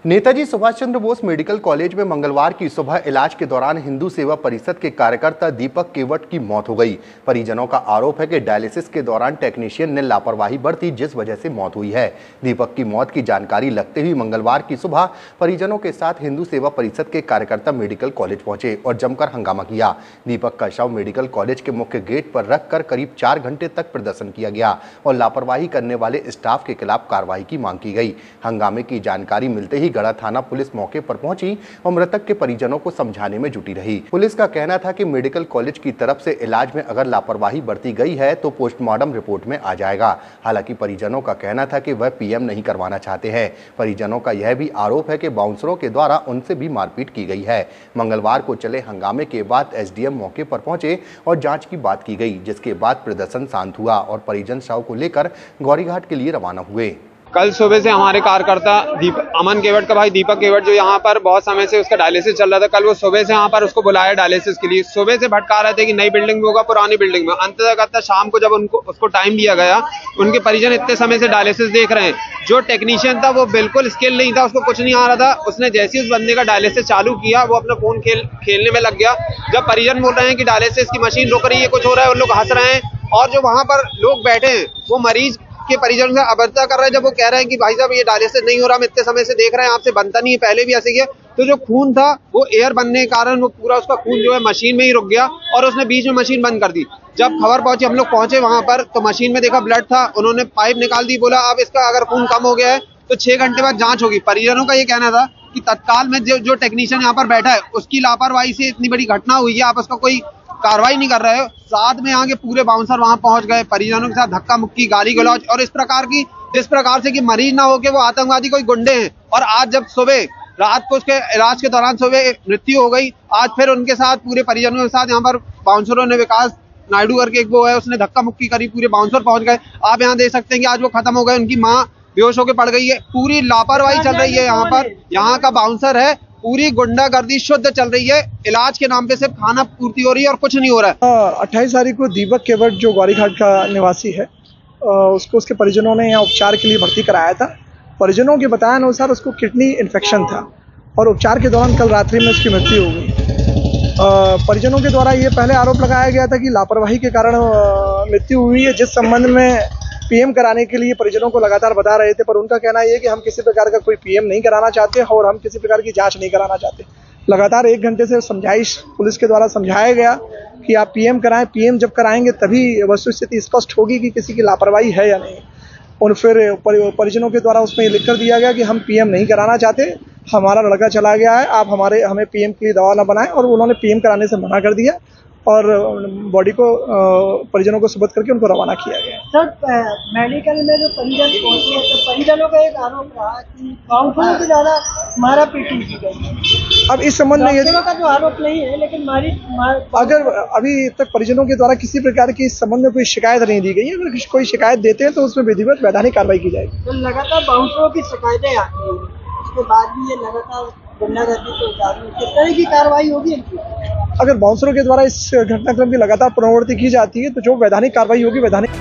Netaji Subhash Chandra Bose medical college में मंगलवार की सुबह इलाज के दौरान हिंदू सेवा परिषद के कार्यकर्ता दीपक केवट की मौत हो गई। परिजनों का आरोप है कि डायलिसिस के दौरान टेक्नीशियन ने लापरवाही बरती, जिस वजह से मौत हुई है। दीपक की मौत की जानकारी लगते ही मंगलवार की सुबह परिजनों के साथ हिंदू सेवा परिषद के कार्यकर्ता मेडिकल कॉलेज पहुंचे और जमकर हंगामा किया। दीपक का शव मेडिकल कॉलेज के मुख्य गेट पर रखकर करीब 4 घंटे तक प्रदर्शन किया गया और लापरवाही करने वाले स्टाफ के खिलाफ कार्रवाई की मांग की गई। हंगामे की जानकारी मिलते ही गढ़ा थाना पुलिस मौके पर पहुंची और मृतक के परिजनों को समझाने में जुटी रही। पुलिस का कहना था कि मेडिकल कॉलेज की तरफ से इलाज में अगर लापरवाही बरती गई है तो पोस्टमार्टम रिपोर्ट में आ जाएगा। हालांकि परिजनों का कहना था कि वह पीएम नहीं करवाना चाहते हैं। परिजनों का यह भी आरोप है कि बाउंसरों के द्वारा उनसे भी मारपीट की गई है। मंगलवार को चले हंगामे के बाद एसडीएम मौके पर पहुंचे और जांच की बात की गई, जिसके बाद प्रदर्शन शांत हुआ और परिजन शव को लेकर गौरीघाट के लिए रवाना हुए। कल सुबह से हमारे कार्यकर्ता अमन केवट का भाई दीपक केवट, जो यहाँ पर बहुत समय से उसका डायलिसिस चल रहा था, कल वो सुबह से यहाँ पर उसको बुलाया डायलिसिस के लिए। सुबह से भटका रहे थे कि नई बिल्डिंग में होगा, पुरानी बिल्डिंग में। अंततः शाम को जब उसको टाइम दिया गया, उनके परिजन इतने समय से डायलिसिस देख रहे हैं। जो टेक्नीशियन था वो बिल्कुल स्किल नहीं था, उसको कुछ नहीं आ रहा था। उसने जैसे ही उस बंदे का डायलिसिस चालू किया, वो अपना फोन खेलने में लग गया। जब परिजन बोल रहे हैं कि डायलिसिस की मशीन रुक रही है, कुछ हो रहा है, उन लोग हंस रहे हैं। और जो वहां पर लोग बैठे हैं वो मरीज के परिजन से अभद्रता कर रहे हैं। जब वो कह रहे हैं कि भाई साहब ये डायलिसिस नहीं हो रहा, हम इतने समय से देख रहे हैं, आपसे बनता नहीं है, पहले भी ऐसे किया। तो जो खून था वो एयर बनने के कारण वो पूरा उसका खून जो है मशीन में ही रुक गया और उसने बीच में मशीन बंद कर दी। जब खबर पहुंची, हम लोग पहुंचे वहां पर, तो मशीन में देखा ब्लड था। उन्होंने पाइप निकाल दी, बोला अब इसका अगर खून कम हो गया है तो 6 घंटे बाद जांच होगी। परिजनों का ये कहना था कि तत्काल में जो टेक्नीशियन यहाँ पर बैठा है उसकी लापरवाही से इतनी बड़ी घटना हुई है, आप उसका कोई कार्रवाई नहीं कर रहे हो। साथ में यहाँ के पूरे बाउंसर वहां पहुंच गए, परिजनों के साथ धक्का मुक्की, गाली गलौज और इस प्रकार से कि मरीज ना हो के वो आतंकवादी कोई गुंडे हैं। और आज जब सुबह रात को उसके इलाज के दौरान सुबह मृत्यु हो गई, आज फिर उनके साथ पूरे परिजनों के साथ यहाँ पर बाउंसरों ने, विकास नायडू करके एक वो है, उसने धक्का मुक्की करी, पूरे बाउंसर पहुंच गए। आप यहाँ देख सकते हैं कि आज वो खत्म हो गए, उनकी माँ बेहोश होकर पड़ गई है। पूरी लापरवाही चल रही है यहाँ पर। यहाँ का बाउंसर है, पूरी गुंडागर्दी शुद्ध चल रही है। इलाज के नाम पे सिर्फ खाना पूर्ति हो रही है और कुछ नहीं हो रहा है। 28 तारीख को दीपक केवट जो गौरीघाट का निवासी है, उसको उसके परिजनों ने यहाँ उपचार के लिए भर्ती कराया था। परिजनों के बताए अनुसार उसको किडनी इन्फेक्शन था और उपचार के दौरान कल रात्रि में उसकी मृत्यु हो गई। परिजनों के द्वारा ये पहले आरोप लगाया गया था कि लापरवाही के कारण मृत्यु हुई है, जिस संबंध में पीएम कराने के लिए परिजनों को लगातार बता रहे थे। पर उनका कहना यह है कि हम किसी प्रकार का कोई पीएम नहीं कराना चाहते और हम किसी प्रकार की जांच नहीं कराना चाहते। लगातार 1 घंटे से समझाइश पुलिस के द्वारा समझाया गया कि आप पीएम कराएं, पीएम जब कराएंगे तभी वस्तुस्थिति स्पष्ट होगी कि किसी की लापरवाही है या नहीं। और फिर परिजनों के द्वारा उसमें लिख कर दिया गया कि हम पीएम नहीं कराना चाहते, हमारा लड़का चला गया है, आप हमें पीएम के लिए दवा न बनाएं। और उन्होंने पीएम कराने से मना कर दिया और बॉडी को परिजनों को सुपुर्द करके उनको रवाना किया गया। सर, मेडिकल में जो परिजन पहुंचे तो परिजनों का एक आरोप रहा कि बाउंसरों की ज्यादा मारा पीटी की गई। अब इस संबंध में यदि का जो आरोप नहीं है, लेकिन अगर अभी तक परिजनों के द्वारा किसी प्रकार की इस संबंध में कोई शिकायत नहीं दी गई है, अगर कोई शिकायत देते हैं तो उसमें विधिवत वैधानिक कार्रवाई की जाएगी। तो लगातार बाउंसरों की शिकायतें आती हैं, उसके बाद भी ये लगातार गुंडागर्दी को किस तरह की कार्रवाई होगी? अगर बाउंसरों के द्वारा इस घटनाक्रम की लगातार पुनरावृत्ति की जाती है तो जो वैधानिक कार्रवाई होगी वैधानिक